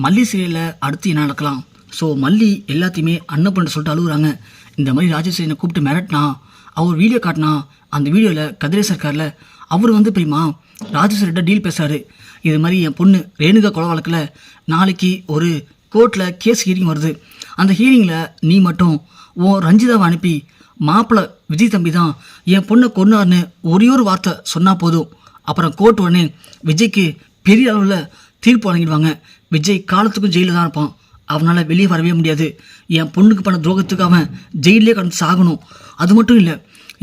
மல்லி சீரியலில் அடுத்து என்ன நடக்கலாம்? ஸோ மல்லி எல்லாத்தையுமே அன்னப்பண்ண சொல்லிட்டு அழுகுறாங்க. இந்த மாதிரி ராஜேஸ்வரியை கூப்பிட்டு மிரட்டினா, அவர் வீடியோ காட்டினா, அந்த வீடியோவில் கதிரேசன் இருக்கார்ல, அவர் வந்து பிரியுமா ராஜேஸ்வரிட்ட டீல் பேசுறாரு. இது மாதிரி என் பொண்ணு ரேணுகா கொலை வழக்கில் நாளைக்கு ஒரு கோர்ட்டில் கேஸ் ஹியரிங் வருது. அந்த ஹியரிங்கில் நீ மட்டும் ரஞ்சிதாவை அனுப்பி மாப்பிள்ளை விஜய் தம்பி தான் என் பொண்ணை கொன்னார்னு ஒரே ஒரு வார்த்தை சொன்னால் போதும். அப்புறம் கோர்ட் உடனே விஜய்க்கு பெரிய அளவில் தீர்ப்பு வழங்கிடுவாங்க. விஜய் காலத்துக்கும் ஜெயிலில் தான் இருப்பான். அவனால் வெளியே வரவே முடியாது. என் பொண்ணுக்கு பண்ண துரோகத்துக்கு அவன் ஜெயிலே கடந்து சாகணும். அது மட்டும் இல்லை,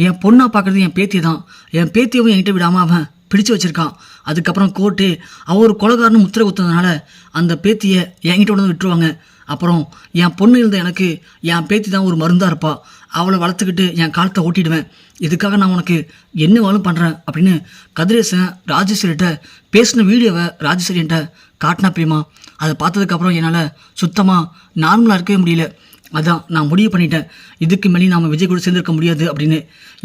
என் பொண்ணாக பார்க்குறது என் பேத்தியை தான். என் பேத்தியவும் என்கிட்ட விடாமல் அவன் பிடிச்சு வச்சுருக்கான். அதுக்கப்புறம் கோர்ட்டு அவர் ஒரு கொலைகாரன்னு முத்திரை குத்துறதுனால அந்த பேத்தியை என்கிட்ட வந்து விட்டுருவாங்க. அப்புறம் என் பொண்ணு இருந்த எனக்கு என் பேத்தி தான் ஒரு மருந்தாக இருப்பா. அவளை வளர்த்துக்கிட்டு என் காலத்தை ஓட்டிடுவேன். இதுக்காக நான் உனக்கு என்ன வேணும் பண்ணுறேன் அப்படின்னு கதிரேசன் ராஜேஸ்வரிகிட்ட பேசின வீடியோவை ராஜேஸ்வரிகிட்ட காட்டினா பிரியமா. அதை பார்த்ததுக்கப்புறம் என்னால் சுத்தமாக நார்மலாக இருக்கவே முடியல. அதான் நான் முடிவு பண்ணிட்டேன், இதுக்கு மேலே நாம் விஜய் கூட சேர்ந்துருக்க முடியாது அப்படின்னு.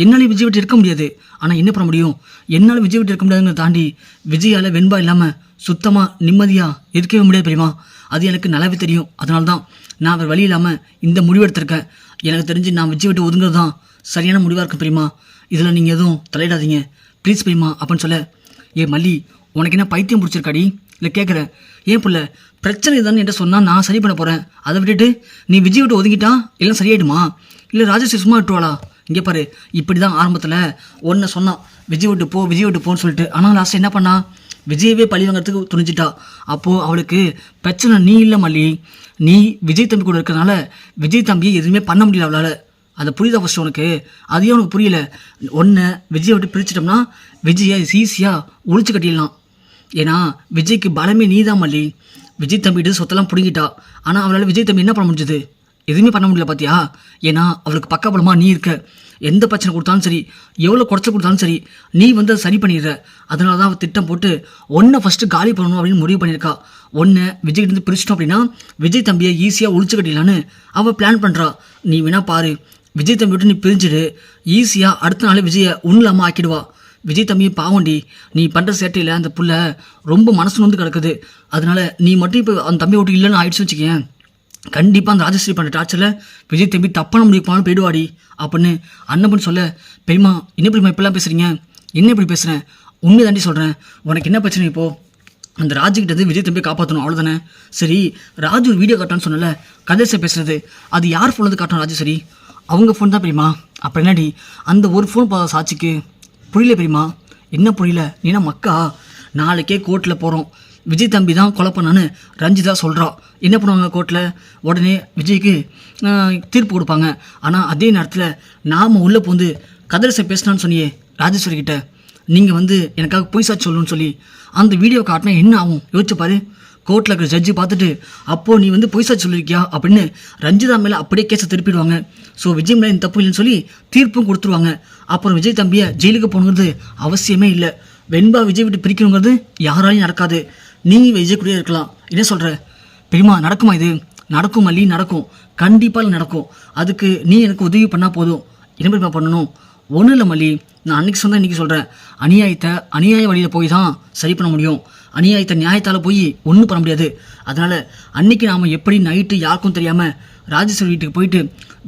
என்னால் விஜய் விட்டு இருக்க முடியாது, ஆனால் என்ன பண்ண முடியும்? என்னால் விஜய் விட்டு இருக்க முடியாதுன்னு தாண்டி விஜயால் வெண்பா இல்லாமல் சுத்தமாக நிம்மதியாக இருக்கவே முடியாது பிரியமா. அது எனக்கு நல்லாவே தெரியும். அதனால தான் நான் அவர் வழி இல்லாமல் இந்த முடிவெடுத்திருக்கேன். எனக்கு தெரிஞ்சு நான் விஜய் விட்டு ஒதுங்கிறது தான் சரியான முடிவாக இருக்கும் பிரியமா. இதில் நீங்கள் எதுவும் தலையிடாதீங்க ப்ளீஸ் பிரியமா அப்படின்னு சொல்ல, ஏ மல்லி, உனக்கு என்ன பைத்தியம் பிடிச்சிருக்காடி? இல்லை கேட்குறேன், ஏன் பிள்ளை பிரச்சனை இதுதானே என்கிட்ட சொன்னால் நான் சரி பண்ண போகிறேன். அதை விட்டுட்டு நீ விஜய் விட்டு ஒதுங்கிட்டா எல்லாம் சரியாயிடுமா? இல்லை ராஜேஸ்வரி சும்மா விட்டுவாளா? இங்கே பாரு, இப்படி தான் ஆரம்பத்தில் ஒன்றை சொன்னான், விஜய் விட்டு போ விஜய் விட்டு போன்னு சொல்லிட்டு. ஆனால் லாஸ்ட் என்ன பண்ணா? விஜயவே பழி வாங்கிறதுக்கு துணிஞ்சிட்டா. அப்போது அவளுக்கு பிரச்சனை நீ இல்லை மல்லி, நீ விஜய் தம்பி கூட இருக்கிறதுனால விஜய் தம்பியை எதுவுமே பண்ண முடியல அவளால். அதை புரியுதா ஃபஸ்ட்டு உனக்கு? அதையும் உனக்கு புரியல. ஒன்றை விஜயை விட்டு பிரிச்சிட்டோம்னா விஜயை ஈஸியாக ஒழிச்சு கட்டிடலாம். ஏன்னா விஜய்க்கு பலமே நீ தான் மல்லி. விஜய் தம்பிட்டு சொத்தெல்லாம் பிடுங்கிட்டா. ஆனால் அவளால் விஜய் தம்பி என்ன பண்ண முடிஞ்சது? எதுவுமே பண்ண முடியல பார்த்தியா? ஏன்னா அவளுக்கு பக்கபலமாக நீ இருக்க. எந்த பிரச்சனை கொடுத்தாலும் சரி, எவ்வளோ குறைச்சல் கொடுத்தாலும் சரி, நீ வந்து அதை சரி பண்ணிடுற. அதனால தான் அவள் திட்டம் போட்டு ஒன்றை ஃபஸ்ட்டு காலி பண்ணணும் அப்படின்னு முடிவு பண்ணியிருக்கா. ஒன்றை விஜய்கிட்ட பிரிச்சிட்டோம் அப்படின்னா விஜய் தம்பியை ஈஸியாக ஒழிச்சு கட்டிடலான்னு அவள் பிளான் பண்ணுறா. நீ வேணா பாரு, விஜய் தம்பி விட்டு நீ பிரிஞ்சுடு, ஈஸியாக அடுத்த நாள் விஜயை உண்ணில்லாமல் ஆக்கிடுவா. விஜய் தம்பியை பாவண்டி, நீ பண்ணுற சேட்டையில் அந்த புள்ள ரொம்ப மனசு வந்து கிடக்குது. அதனால நீ மட்டும் இப்போ அந்த தம்பி விட்டு இல்லைன்னு ஆயிடுச்சு வச்சுக்கேன், கண்டிப்பாக அந்த ராஜஸ்ரீ பண்ணுற டார்ச்சரில் விஜய் தம்பி தப்பான முடிவு போனாலும் போயிடுவாடி அப்படின்னு அண்ணன் சொல்ல, பெரியமா என்ன பெரியமா இப்படிலாம் பேசுகிறீங்க? என்ன இப்படி பேசுகிறேன்? உண்மை தாண்டி சொல்கிறேன். உனக்கு என்ன பிரச்சனை இப்போது? அந்த ராஜுக்கிட்ட வந்து விஜய் தம்பியை காப்பாற்றணும், அவ்வளோதானே? சரி, ராஜு ஒரு வீடியோ காட்டான்னு சொன்னல, கதேசை பேசுகிறது, அது யார் ஃபோன் வந்து காட்டணும்? ராஜு சரி அவங்க ஃபோன் தான் பெரியமா. அப்போ என்னடி அந்த ஒரு ஃபோன் போதா சாட்சிக்கு? புரியல பெரியமா. என்ன புரியல? நீனா மக்கா? நாளைக்கே கோர்ட்டில் போகிறோம், விஜய் தம்பி தான் கொலை பண்ணான்னு ரஞ்சிதா சொல்கிறா. என்ன பண்ணுவாங்க கோர்ட்டில்? உடனே விஜய்க்கு தீர்ப்பு கொடுப்பாங்க. ஆனால் அதே நேரத்தில் நாம் உள்ளே போந்து கதிரேசன் பேசினான்னு சொன்னியே ராஜேஸ்வரி கிட்ட, நீங்கள் வந்து எனக்காக பொய் சாட்சி சொல்லணும்னு சொல்லி அந்த வீடியோ காட்டினா என்ன ஆகும் யோசிச்சு பாரு. கோர்ட்டில் இருக்கிற ஜட்ஜி பார்த்துட்டு, அப்போது நீ வந்து பொய் சாட்சி சொல்லியிருக்கியா அப்படின்னு ரஞ்சிதா மேலே அப்படியே கேஸை திருப்பிடுவாங்க. ஸோ விஜய் மேலே இந்த தப்பு இல்லைன்னு சொல்லி தீர்ப்பும் கொடுத்துருவாங்க. அப்புறம் விஜய் தம்பியை ஜெயிலுக்கு போகணுங்கிறது அவசியமே இல்லை. வெண்பா விஜய் விட்டு பிரிக்கணுங்கிறது யாராலையும் நடக்காது. நீ விஜய் கூடயே இருக்கலாம். என்ன சொல்கிற பெரியமா? நடக்குமா இது? நடக்கும் மல்லி, நடக்கும், கண்டிப்பாக நடக்கும். அதுக்கு நீ எனக்கு உதவி பண்ணால் போதும். என்ன பெரியமா பண்ணணும்? ஒன்றும் இல்லை மல்லி, நான் அன்றைக்கி சொன்னேன் இன்றைக்கி சொல்கிறேன். அநியாயத்தை அநியாய வழியில் போய் தான் சரி பண்ண முடியும். அநியாயத்தை நியாயத்தால் போய் ஒன்றும் பண்ண முடியாது. அதனால் அன்றைக்கி நாம் எப்படி நைட்டு யாருக்கும் தெரியாமல் ராஜேஸ்வரி வீட்டுக்கு போயிட்டு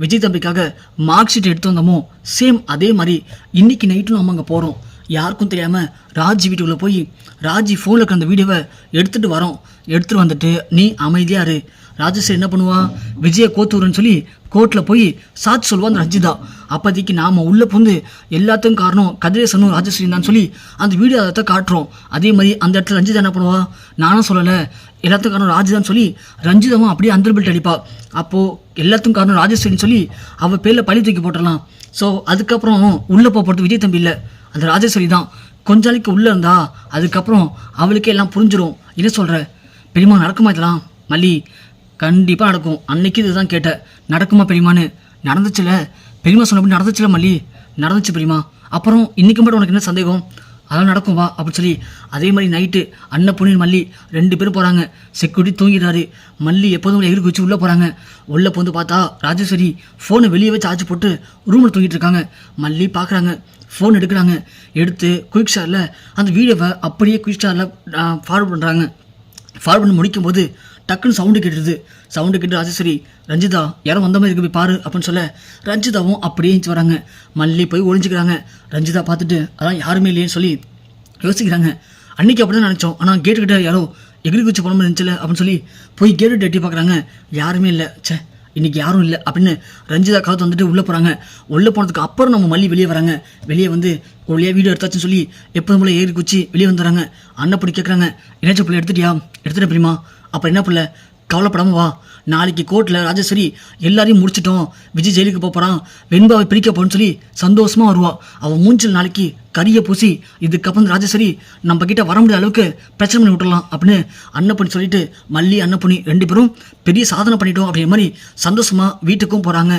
விஜய் தம்பிக்காக மார்க் ஷீட் எடுத்து வந்தோமோ, சேம் அதே மாதிரி இன்றைக்கி நைட்டும் நம்ம அங்கே போகிறோம். யாருக்கும் தெரியாமல் ராஜி வீட்டுக்குள்ளே போய் ராஜி ஃபோனில் இருக்கிற அந்த வீடியோவை எடுத்துகிட்டு வரோம். எடுத்துகிட்டு வந்துட்டு நீ அமைதியாக இரு. ராஜேஸ்வரி என்ன பண்ணுவா? விஜயை கோத்துருன்னு சொல்லி கோர்ட்டில் போய் சாட்சி சொல்லுவா அந்த ரஞ்சிதா. அப்போதைக்கு நாம் உள்ளே புந்து எல்லாத்துக்கும் காரணம் கதிரேசனும் ராஜேஸ்வரி தான் சொல்லி அந்த வீடியோ அதை காட்டுறோம். அதே மாதிரி அந்த இடத்துல ரஞ்சிதா என்ன பண்ணுவா? நானும் சொல்லலை, எல்லாத்துக்கும் காரணம் ராஜிதான்னு சொல்லி ரஞ்சிதாவும் அப்படியே அந்த பெல்ட் அடிப்பா. அப்போது எல்லாத்துக்கும் காரணம் ராஜேஸ்வரின்னு சொல்லி அவள் பேரில் பழி தூக்கி போட்டுடலாம். ஸோ அதுக்கப்புறம் உள்ளே போகிறது விஜய் தம்பி இல்லை, அந்த ராஜேஸ்வரி தான். கொஞ்ச நாளைக்கு உள்ளே இருந்தா அதுக்கப்புறம் அவளுக்கே எல்லாம் புரிஞ்சிடும். என்ன சொல்கிற பெரியமா? நடக்குமா இதெல்லாம்? மல்லி, கண்டிப்பாக நடக்கும். அன்னைக்கு இதுதான் கேட்டேன், நடக்குமா பெரியமான்னு. நடந்துச்சுல பெரியமா சொன்னபடி நடந்துச்சுல மல்லி, நடந்துச்சு பெரியமா. அப்புறம் இன்றைக்கு மட்டும் உனக்கு என்ன சந்தேகம்? அதெல்லாம் நடக்கும் வா அப்படின்னு சொல்லி அதே மாதிரி நைட்டு அண்ணன் பொண்ணு மல்லி 2 பேரும் போகிறாங்க. செக்யூரிட்டி தூங்கிடுறாரு. மல்லி எப்போதும் எகிருக்கு வச்சு உள்ளே போகிறாங்க. உள்ளே போந்து பார்த்தா ராஜேஸ்வரி ஃபோனை வெளியே வச்சு சார்ஜ் போட்டு ரூமில் தூங்கிட்டு இருக்காங்க. மல்லி பார்க்குறாங்க, ஃபோன் எடுக்கிறாங்க. எடுத்து குயிக் ஸ்டாரில் அந்த வீடியோவை அப்படியே குயிக் ஸ்டாரில் ஃபார்வர்ட் பண்ணுறாங்க. ஃபார்வர்ட் பண்ணி முடிக்கும்போது டக்குன்னு சவுண்டு கேட்டுருது. சவுண்டு கேட்டு ராஜேஸ்வரி, ரஞ்சிதா யாரும் வந்த மாதிரி இருக்கு போய் பாரு அப்படின்னு சொல்ல ரஞ்சிதாவும் அப்படியே எழுந்து வராங்க. மல்லி போய் ஒழிஞ்சிக்கிறாங்க. ரஞ்சிதா பார்த்துட்டு அதான் யாருமே இல்லையேன்னு சொல்லி யோசிக்கிறாங்க. அன்றைக்கி அப்படி தான் நினச்சோம், ஆனால் கேட்டுக்கிட்ட யாரோ எகிரி குச்சி போன மாதிரி இருந்துச்சுல அப்படின்னு சொல்லி போய் கேட்டு எட்டி பார்க்குறாங்க. யாருமே இல்லை. இன்றைக்கி யாரும் இல்லை அப்படின்னு ரஞ்சிதா காலத்து வந்துட்டு உள்ளே போகிறாங்க. உள்ளே போனதுக்கு அப்புறம் நம்ம மல்லி வெளியே வராங்க. வெளியே வந்து ஒரு வழியாக வீடியோ எடுத்தாச்சுன்னு சொல்லி எப்போதும் போல ஏறி குச்சி வெளியே வந்துடுறாங்க. அண்ணப்படி கேட்குறாங்க, என்னாச்சும் பிள்ளை எடுத்துட்டியா? எடுத்துட்டேன் பிரிமா. அப்புறம் என்ன பிள்ளை, கவலைப்படாமல் வா. நாளைக்கு கோர்ட்டில் ராஜேஸ்வரி எல்லாரையும் முடிச்சிட்டோம், விஜய் ஜெயிலுக்கு போகிறான், வெண்பாவை பிரிக்க போன்னு சொல்லி சந்தோஷமாக வருவா. அவன் மூஞ்சில் நாளைக்கு கரியை பூசி இதுக்கப்புறம் ராஜேஸ்வரி நம்ம கிட்ட வர முடியாத அளவுக்கு பிரச்சனை பண்ணி விட்டுடலாம் அப்படின்னு அன்னப்பண்ணி சொல்லிட்டு மல்லி அன்னப்பண்ணி 2 பேரும் பெரிய சாதனை பண்ணிட்டோம் அப்படிங்கிற மாதிரி சந்தோஷமாக வீட்டுக்கும் போகிறாங்க.